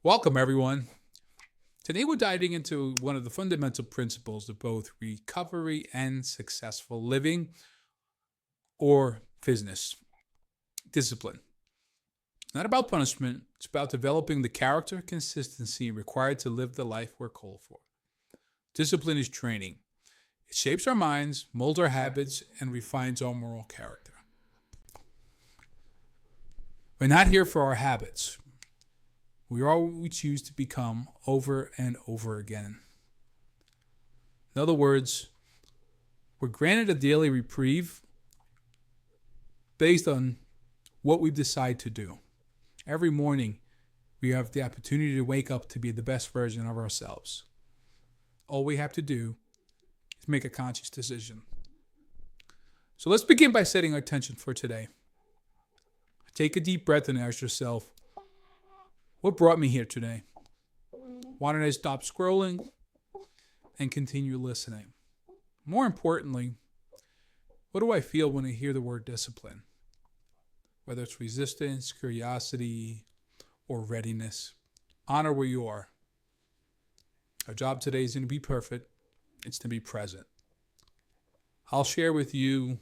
Welcome, everyone. Today, we're diving into one of the fundamental principles of both recovery and successful living or business discipline. Not about punishment, it's about developing the character consistency required to live the life we're called for. Discipline is training, it shapes our minds, molds our habits, and refines our moral character. We're not here for our habits, we are what we choose to become over and over again. In other words, we're granted a daily reprieve based on what we decide to do. Every morning, we have the opportunity to wake up to be the best version of ourselves. All we have to do is make a conscious decision. So let's begin by setting our intention for today. Take a deep breath and ask yourself, what brought me here today? Why did I stop scrolling and continue listening? More importantly, what do I feel when I hear the word discipline? Whether it's resistance, curiosity, or readiness. Honor where you are. Our job today isn't to be perfect, it's to be present. I'll share with you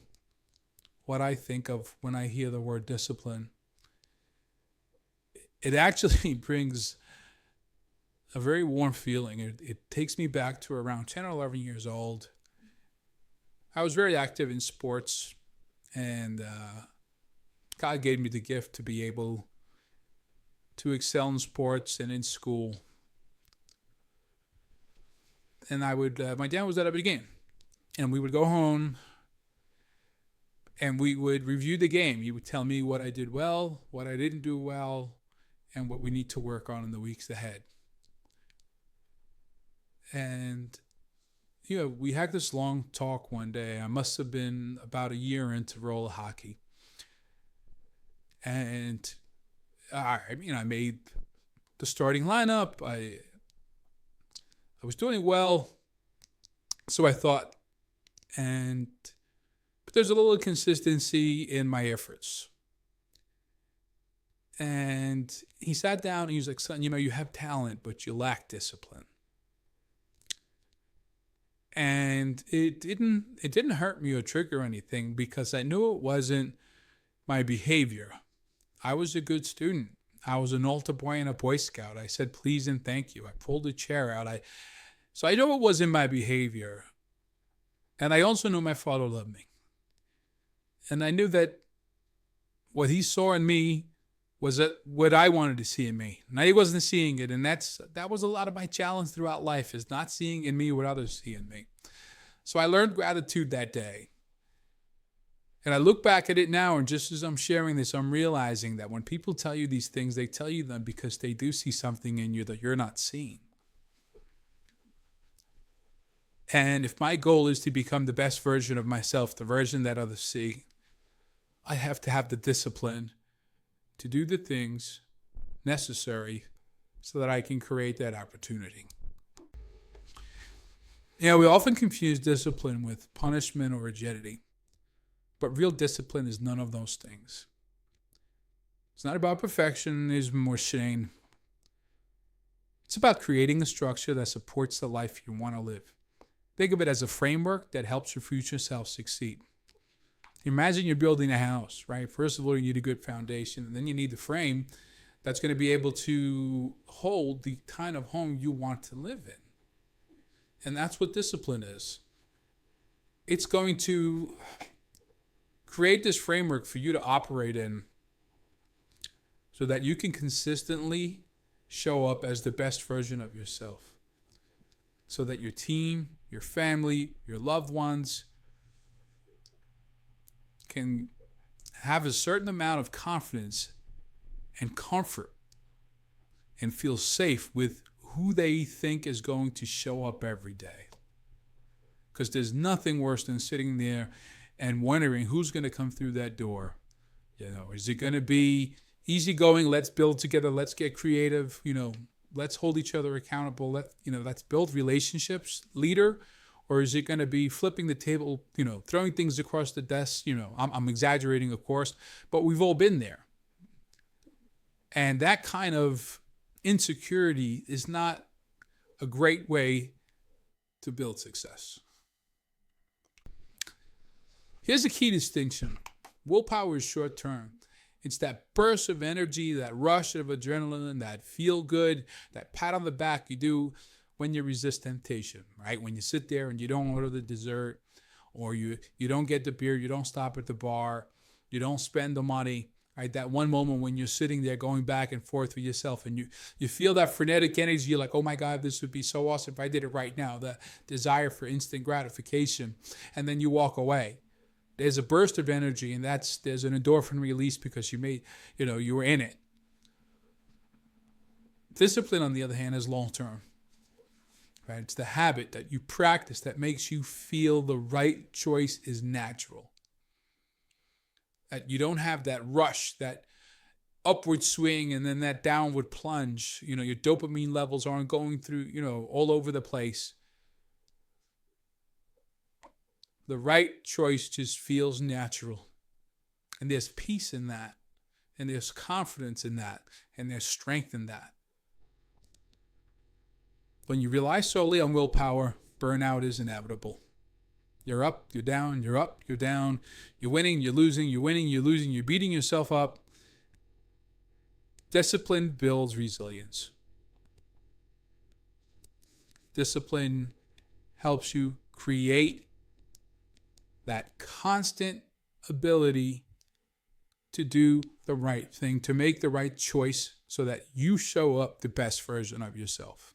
what I think of when I hear the word discipline. It actually brings a very warm feeling. It takes me back to around 10 or 11 years old. I was very active in sports, and God gave me the gift to be able to excel in sports and in school. And my dad was at a game, and we would go home and we would review the game. He would tell me what I did well, what I didn't do well, and what we need to work on in the weeks ahead. And we had this long talk one day. I must have been about a year into roller hockey. And I made the starting lineup. I was doing well, so I thought. But there's a little inconsistency in my efforts. And he sat down and he was like, son, you have talent, but you lack discipline. And it didn't hurt me or trigger anything because I knew it wasn't my behavior. I was a good student. I was an altar boy and a Boy Scout. I said please and thank you. I pulled a chair out. So I know it wasn't my behavior. And I also knew my father loved me. And I knew that what he saw in me was what I wanted to see in me. Now he wasn't seeing it, and that was a lot of my challenge throughout life, is not seeing in me what others see in me. So I learned gratitude that day. And I look back at it now, and just as I'm sharing this, I'm realizing that when people tell you these things, they tell you them because they do see something in you that you're not seeing. And if my goal is to become the best version of myself, the version that others see, I have to have the discipline to do the things necessary so that I can create that opportunity. We often confuse discipline with punishment or rigidity, but real discipline is none of those things. It's not about perfectionism or shame. It's about creating a structure that supports the life you want to live. Think of it as a framework that helps your future self succeed. Imagine you're building a house, right? First of all, you need a good foundation, and then you need the frame that's going to be able to hold the kind of home you want to live in. And that's what discipline is. It's going to create this framework for you to operate in so that you can consistently show up as the best version of yourself. So that your team, your family, your loved ones can have a certain amount of confidence and comfort and feel safe with who they think is going to show up every day. Because there's nothing worse than sitting there and wondering who's going to come through that door. Is it going to be easygoing? Let's build together. Let's get creative. Let's hold each other accountable. Let's build relationships, leader. Or is it going to be flipping the table, throwing things across the desk? I'm exaggerating, of course, but we've all been there. And that kind of insecurity is not a great way to build success. Here's a key distinction. Willpower is short term. It's that burst of energy, that rush of adrenaline, that feel good, that pat on the back you do when you resist temptation, right? When you sit there and you don't order the dessert, or you don't get the beer, you don't stop at the bar, you don't spend the money, right? That one moment when you're sitting there going back and forth with yourself and you feel that frenetic energy, you're like, oh my God, this would be so awesome if I did it right now. The desire for instant gratification. And then you walk away. There's a burst of energy, and there's an endorphin release because you were in it. Discipline, on the other hand, is long term. Right? It's the habit that you practice that makes you feel the right choice is natural. That you don't have that rush, that upward swing, and then that downward plunge. Your dopamine levels aren't going through, all over the place. The right choice just feels natural. And there's peace in that. And there's confidence in that. And there's strength in that. When you rely solely on willpower, burnout is inevitable. You're up, you're down, you're up, you're down. You're winning, you're losing, you're winning, you're losing, you're beating yourself up. Discipline builds resilience. Discipline helps you create that constant ability to do the right thing, to make the right choice so that you show up the best version of yourself.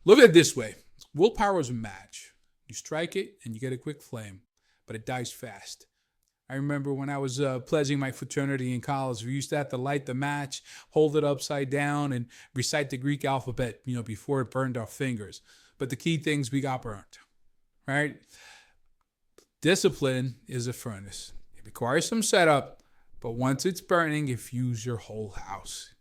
Look at it this way. Willpower is a match. You strike it and you get a quick flame, but it dies fast. I remember when I was pledging my fraternity in college, we used to have to light the match, hold it upside down, and recite the Greek alphabet, before it burned our fingers. But the key things, we got burnt, right? Discipline is a furnace. It requires some setup, but once it's burning, it fuels your whole house.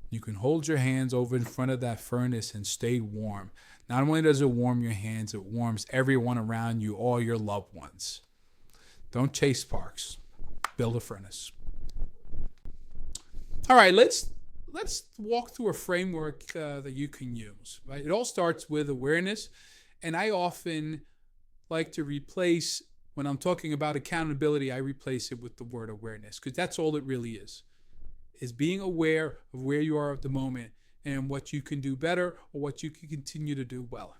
You can hold your hands over in front of that furnace and stay warm. Not only does it warm your hands, it warms everyone around you, all your loved ones. Don't chase sparks. Build a furnace. All right, let's walk through a framework that you can use. Right? It all starts with awareness, and I often like to replace, when I'm talking about accountability, I replace it with the word awareness, because that's all it really is being aware of where you are at the moment and what you can do better or what you can continue to do well.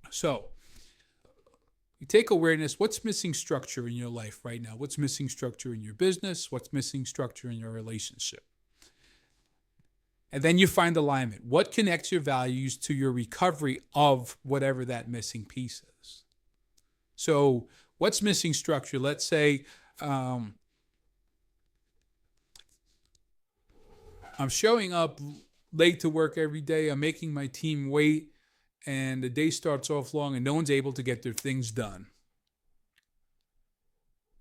So, you take awareness. What's missing structure in your life right now? What's missing structure in your business? What's missing structure in your relationship? And then you find alignment. What connects your values to your recovery of whatever that missing piece is? So what's missing structure? Let's say I'm showing up late to work every day. I'm making my team wait, and the day starts off long and no one's able to get their things done.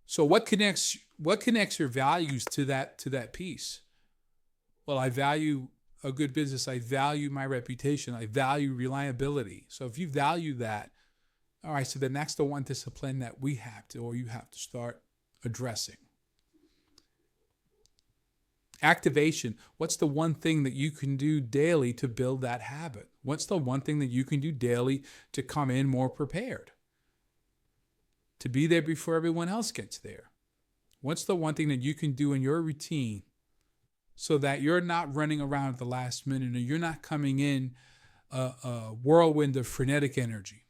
So what connects your values to that piece? Well, I value a good business. I value my reputation. I value reliability. So if you value that, all right, so then that's the one discipline that you have to start addressing. Activation. What's the one thing that you can do daily to build that habit? What's the one thing that you can do daily to come in more prepared? To be there before everyone else gets there? What's the one thing that you can do in your routine so that you're not running around at the last minute, or you're not coming in a whirlwind of frenetic energy?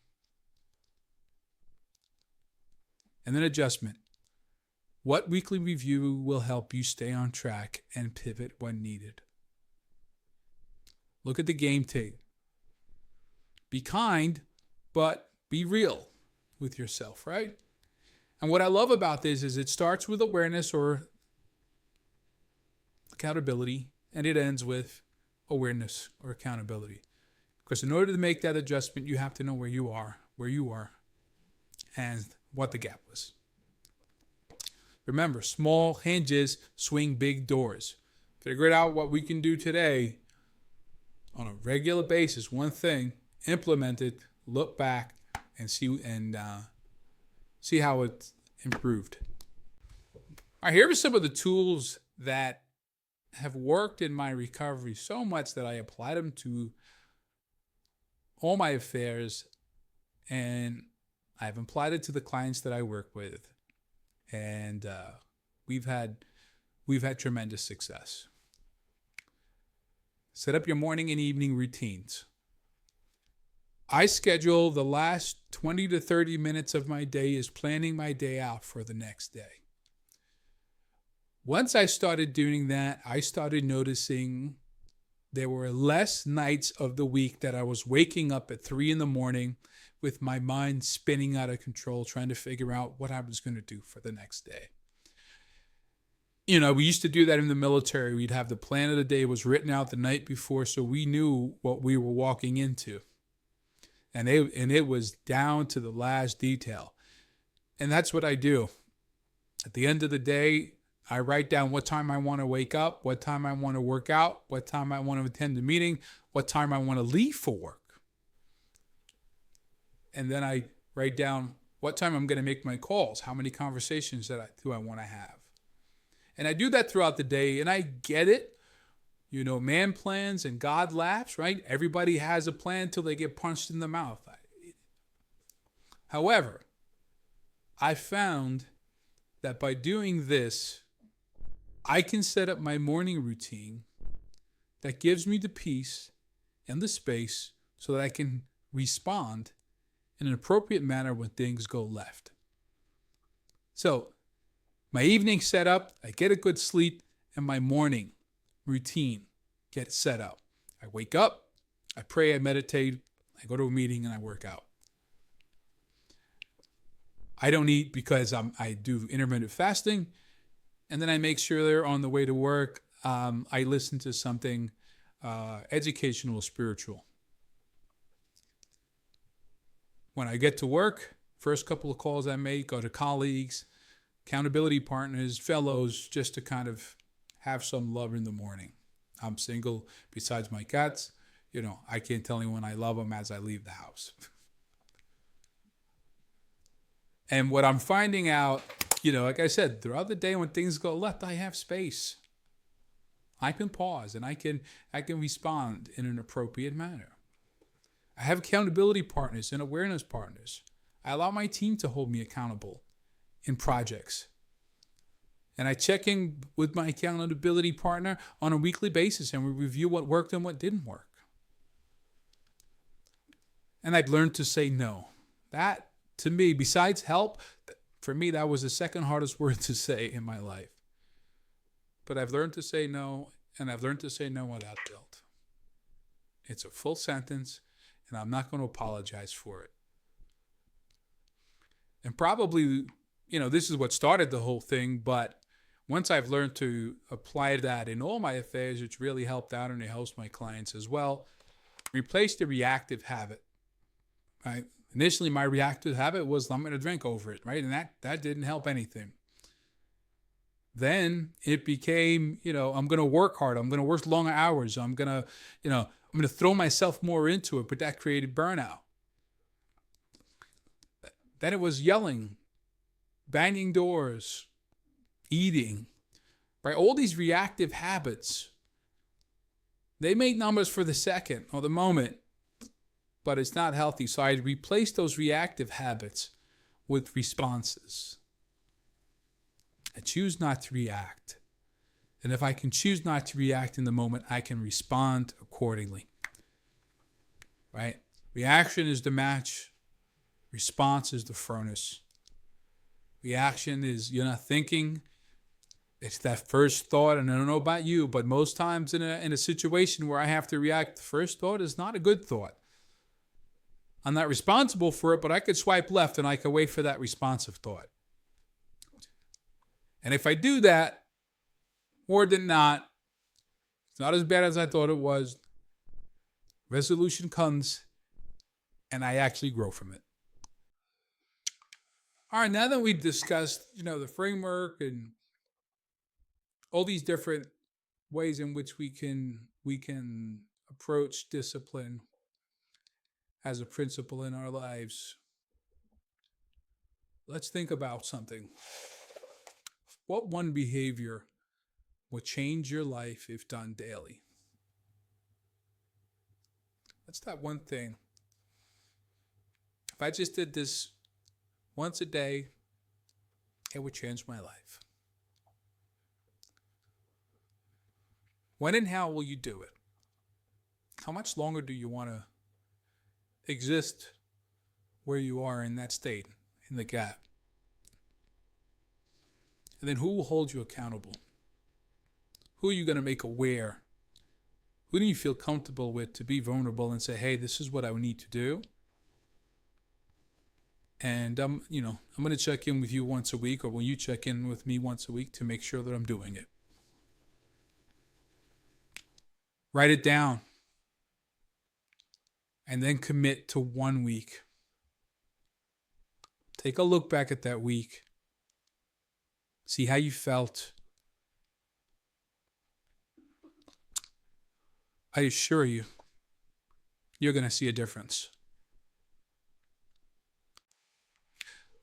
And then adjustment. What weekly review will help you stay on track and pivot when needed? Look at the game tape. Be kind, but be real with yourself, right? And what I love about this is it starts with awareness or accountability, and it ends with awareness or accountability. Because in order to make that adjustment, you have to know where you are, and what the gap was. Remember, small hinges swing big doors. Figure out what we can do today on a regular basis. One thing, implement it, look back, and see how it's improved. All right, here are some of the tools that have worked in my recovery so much that I apply them to all my affairs, and I've applied it to the clients that I work with, and we've had tremendous success. Set up your morning and evening routines. I schedule the last 20 to 30 minutes of my day as planning my day out for the next day. Once I started doing that, I started noticing there were less nights of the week that I was waking up at 3 a.m. with my mind spinning out of control, trying to figure out what I was going to do for the next day. You know, we used to do that in the military. We'd have the plan of the day was written out the night before, so we knew what we were walking into. And it was down to the last detail. And that's what I do. At the end of the day, I write down what time I want to wake up, what time I want to work out, what time I want to attend the meeting, what time I want to leave for work. And then I write down what time I'm going to make my calls, how many conversations do I want to have. And I do that throughout the day, and I get it. You know, man plans and God laughs, right? Everybody has a plan till they get punched in the mouth. However, I found that by doing this, I can set up my morning routine that gives me the peace and the space so that I can respond in an appropriate manner when things go left. So, my evening set up, I get a good sleep, and my morning routine gets set up. I wake up, I pray, I meditate, I go to a meeting, and I work out. I don't eat because I do intermittent fasting, and then I make sure they're on the way to work. I listen to something educational, spiritual. When I get to work, first couple of calls I make go to colleagues, accountability partners, fellows, just to kind of have some love in the morning. I'm single. Besides my cats, you know, I can't tell anyone I love them as I leave the house. And what I'm finding out, you know, like I said, throughout the day when things go left, I have space. I can pause and I can respond in an appropriate manner. I have accountability partners and awareness partners. I allow my team to hold me accountable in projects. And I check in with my accountability partner on a weekly basis, and we review what worked and what didn't work. And I've learned to say no. That, to me, besides help, for me, that was the second hardest word to say in my life. But I've learned to say no, and I've learned to say no without guilt. It's a full sentence, and I'm not going to apologize for it. And probably, you know, this is what started the whole thing, but once I've learned to apply that in all my affairs, it's really helped out and it helps my clients as well. Replace the reactive habit. Right? Initially, my reactive habit was I'm going to drink over it, right? And that didn't help anything. Then it became, you know, I'm going to work hard. I'm going to work longer hours. I'm going to throw myself more into it, but that created burnout. Then it was yelling, banging doors, eating, right? All these reactive habits, they make numbers for the second or the moment, but it's not healthy. So I replaced those reactive habits with responses. I choose not to react. And if I can choose not to react in the moment, I can respond accordingly, right? Reaction is the match. Response is the furnace. Reaction is you're not thinking. It's that first thought, and I don't know about you, but most times in a situation where I have to react, the first thought is not a good thought. I'm not responsible for it, but I could swipe left and I could wait for that responsive thought. And if I do that, more than not, it's not as bad as I thought it was. Resolution comes, and I actually grow from it. All right, now that we've discussed, the framework and all these different ways in which we can approach discipline as a principle in our lives, let's think about something. What one behavior will change your life if done daily. That's that one thing. If I just did this once a day, it would change my life. When and how will you do it? How much longer do you want to exist where you are in that state, in the gap? And then who will hold you accountable? Who are you going to make aware? Who do you feel comfortable with to be vulnerable and say, hey, this is what I need to do? And I'm going to check in with you once a week, or will you check in with me once a week to make sure that I'm doing it? Write it down. And then commit to 1 week. Take a look back at that week. See how you felt. I assure you, you're going to see a difference.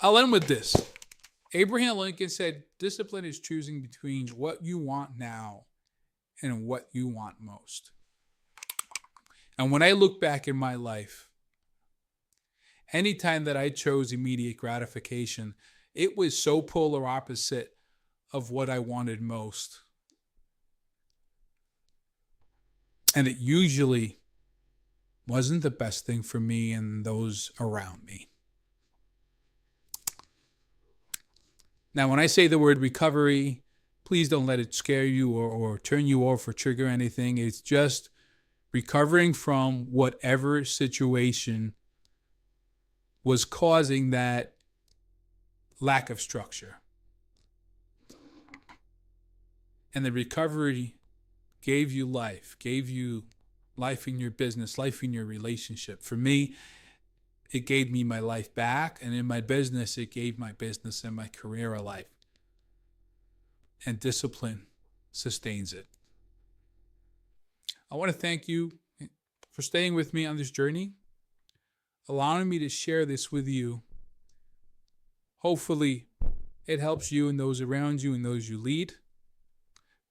I'll end with this. Abraham Lincoln said, discipline is choosing between what you want now and what you want most. And when I look back in my life, anytime that I chose immediate gratification, it was so polar opposite of what I wanted most. And it usually wasn't the best thing for me and those around me. Now, when I say the word recovery, please don't let it scare you or turn you off or trigger anything. It's just recovering from whatever situation was causing that lack of structure. And the recovery gave you life in your business, life in your relationship. For me, it gave me my life back, and in my business, it gave my business and my career a life. And discipline sustains it. I want to thank you for staying with me on this journey, allowing me to share this with you. Hopefully, it helps you and those around you and those you lead.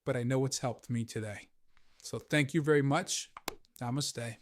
But I know it's helped me today. So thank you very much. Namaste.